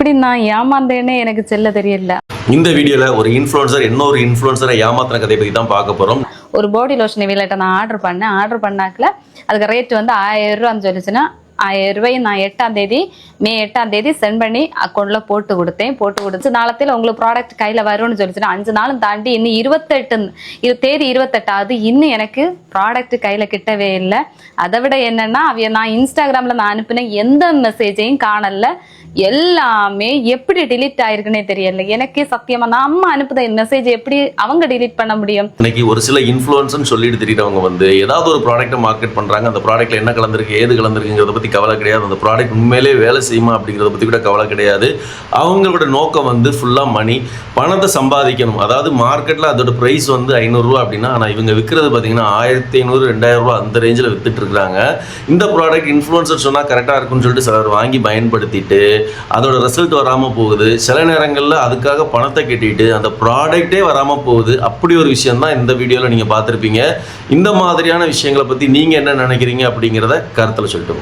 எப்படி நான் ஏமாந்தேனே எனக்கு சொல்ல தெரியல. இந்த வீடியோல ஒரு இன்ஃப்ளூயன்சர் இன்னொரு இன்ஃப்ளூயன்சரை ஏமாத்தின கதையை பத்தி தான் பார்க்க போறோம். ஒரு பாடி லோஷன் இவள்கிட்ட நான் ஆர்டர் பண்ணாக்கல அதுக்கு ரேட் வந்து 1000 ரூபான்னு சொல்லிச்சுன்னா 1000 ரூபாய் நான் 8ஆம் தேதி மே 8ஆம் தேதி சென்ட் பண்ணி அக்கௌண்ட்ல போட்டு கொடுத்து நாளத்தில் உங்களுக்கு ப்ராடக்ட் கையில வரும்னு சொல்லிச்சுன்னா 5 நாளும் தாண்டி இன்னும் 28 தேதி 28ஆவது இன்னும் எனக்கு ப்ராடக்ட் கையில கிட்டவே இல்லை. அதை விட என்னன்னா நான் இன்ஸ்டாகிராம்ல நான் அனுப்பின எந்த மெசேஜையும் காணல. எல்லாமே எப்படி டிலீட் ஆயிருக்குன்னே தெரியல எனக்கு சத்தியமா. நான் அம்மா அனுப்புத மெசேஜ் எப்படி அவங்க டிலீட் பண்ண முடியும்? இன்னைக்கு ஒரு சில இன்ஃப்ளூயன்சர்னு சொல்லிட்டு தெரியுறவங்க வந்து ஏதாவது ஒரு ப்ராடக்ட்டை மார்க்கெட் பண்றாங்க. அந்த ப்ராடக்ட்ல என்ன கலந்துருக்கு ஏது கலந்துருக்குங்கிறத பத்தி கவலை கிடையாது. அந்த ப்ராடக்ட் உண்மையிலே வேலை செய்யுமா அப்படிங்கிறத பத்தி கூட கவலை கிடையாது. அவங்களோட நோக்கம் வந்து ஃபுல்லா மணி, பணத்தை சம்பாதிக்கணும். அதாவது மார்க்கெட்ல அதோட பிரைஸ் வந்து 500 ரூபா அப்படின்னா ஆனா இவங்க விற்கிறது பார்த்தீங்கன்னா 1500 2000 ரூபா அந்த ரேஞ்சில் வித்துட்டு இருக்காங்க. இந்த ப்ராடக்ட் இன்ஃப்ளூயன்சர் சொன்னா கரெக்டா இருக்கும்னு சொல்லிட்டு சிலர் வாங்கி பயன்படுத்திட்டு அதோட ரிசல்ட் வராமல் போகுது. சில நேரங்களில் அதுக்காக பணத்தை கட்டிட்டு அந்த ப்ராடக்டே வராமல் போகுது. அப்படி ஒரு விஷயம் தான் இந்த வீடியோவில் நீங்கள் பார்த்துருப்பீங்க. இந்த மாதிரியான விஷயங்களை பற்றி நீங்கள் என்ன நினைக்கிறீங்க அப்படிங்கிறத கருத்தில் சொல்லிட்டு